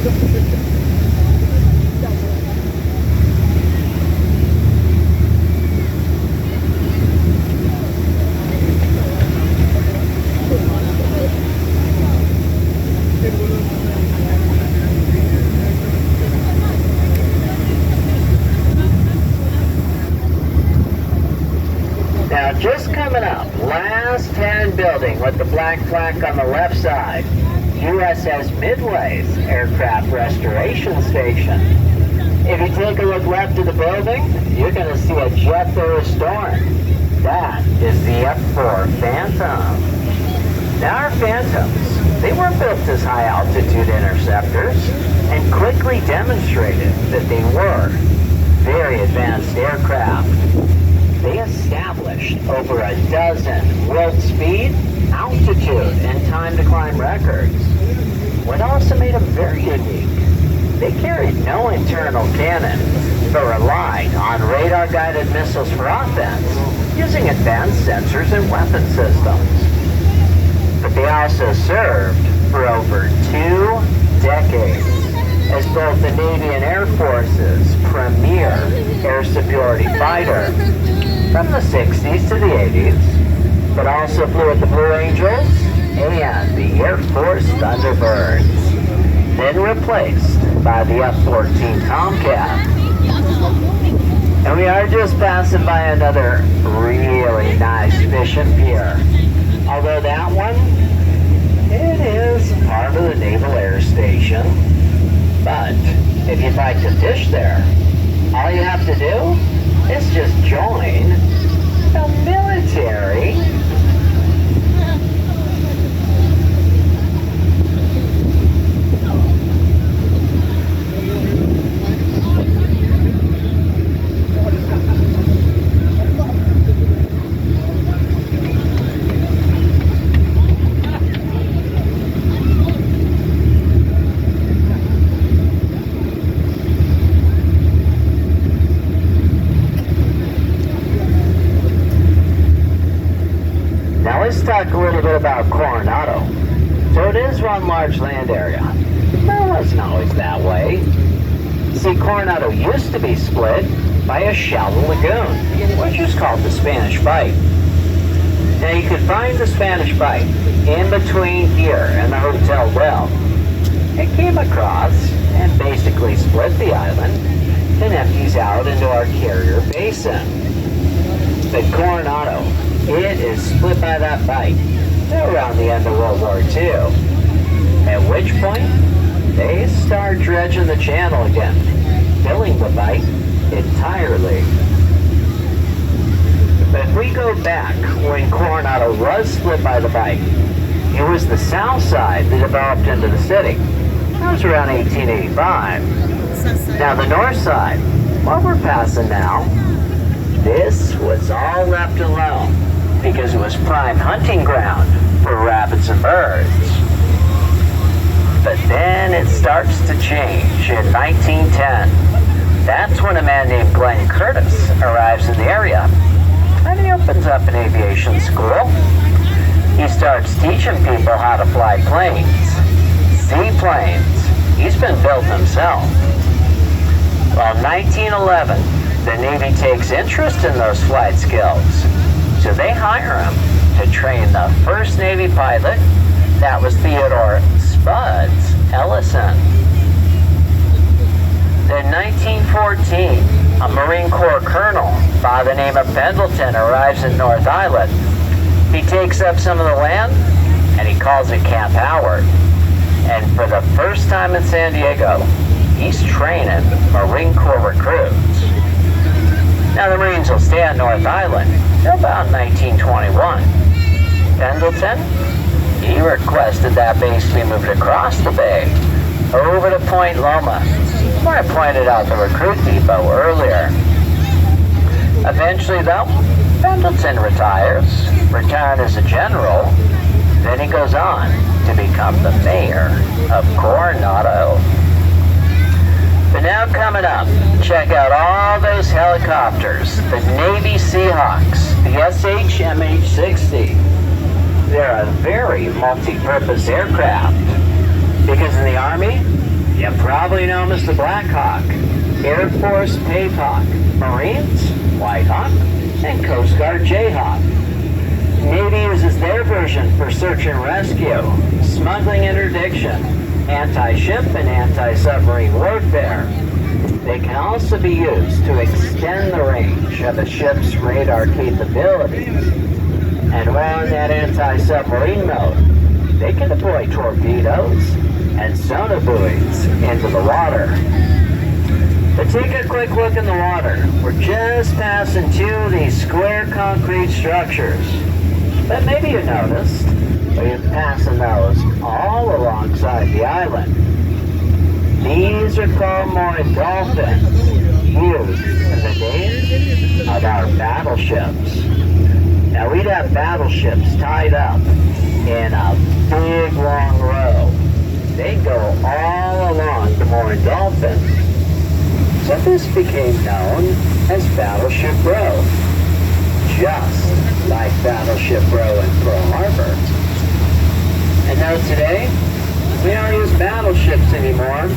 Now, just coming up, last 10 building with the black plaque on the left side, USS Midway's Aircraft Restoration Station. If you take a look left of the building, you're going to see a jet they're restoring. That is the F-4 Phantom. Now, our Phantoms, they were built as high-altitude interceptors and quickly demonstrated that they were very advanced aircraft. They established over a dozen world speed, altitude, and time to climb records. What also made them very unique, they carried no internal cannon, but relied on radar-guided missiles for offense using advanced sensors and weapon systems. But they also served for over 2 decades as both the Navy and Air Force's premier air superiority fighter from the 60s to the 80s, but also flew with the Blue Angels and the Air Force Thunderbirds, then replaced by the F-14 Tomcat. And we are just passing by another really nice fishing pier. Although that one, it is part of the Naval Air Station. But if you'd like to fish there, all you have to do is just join the military. Let's talk a little bit about Coronado. So it is one large land area. Well, it wasn't always that way. See, Coronado used to be split by a shallow lagoon, which is called the Spanish Bight. Now you could find the Spanish Bight in between here and the Hotel Well. It came across and basically split the island and empties out into our Carrier Basin. But Coronado, it is split by that bight around the end of World War II. At which point, they start dredging the channel again, filling the bight entirely. But if we go back when Coronado was split by the bight, it was the south side that developed into the city. That was around 1885. Now the north side, what we're passing now, this was all left alone because it was prime hunting ground for rabbits and birds. But then it starts to change in 1910. That's when a man named Glenn Curtis arrives in the area, and he opens up an aviation school. He starts teaching people how to fly planes, seaplanes. He's been building himself. Well, 1911, the Navy takes interest in those flight skills, so they hire him to train the first Navy pilot. That was Theodore Spuds Ellison. In 1914, a Marine Corps colonel by the name of Pendleton arrives in North Island. He takes up some of the land, and he calls it Camp Howard. And for the first time in San Diego, he's training Marine Corps recruits. Now the Marines will stay on North Island till about 1921. Pendleton, he requested that base be moved across the bay, over to Point Loma, where I pointed out the recruit depot earlier. Eventually though, Pendleton retires, retired as a general, then he goes on to become the mayor of Coronado. But now coming up, check out all those helicopters, the Navy Seahawks, the SH-MH-60. They're a very multi-purpose aircraft, because in the Army, You probably know them as the Black Hawk, Air Force Pavehawk, Marines, White Hawk, and Coast Guard Jayhawk. Navy uses their version for search and rescue, smuggling interdiction, anti-ship and anti-submarine warfare. They can also be used to extend the range of a ship's radar capabilities. And while in that anti-submarine mode, they can deploy torpedoes and sonar buoys into the water. But take a quick look in the water. We're just passing two of these square concrete structures. But maybe you noticed, we're passing those all alongside the island. These are called moored dolphins, used in the days of our battleships. Now we'd have battleships tied up in a big long row. They go all along the moored dolphins. So this became known as Battleship Row, just like Battleship Row in Pearl Harbor. And now today, we don't use battleships anymore.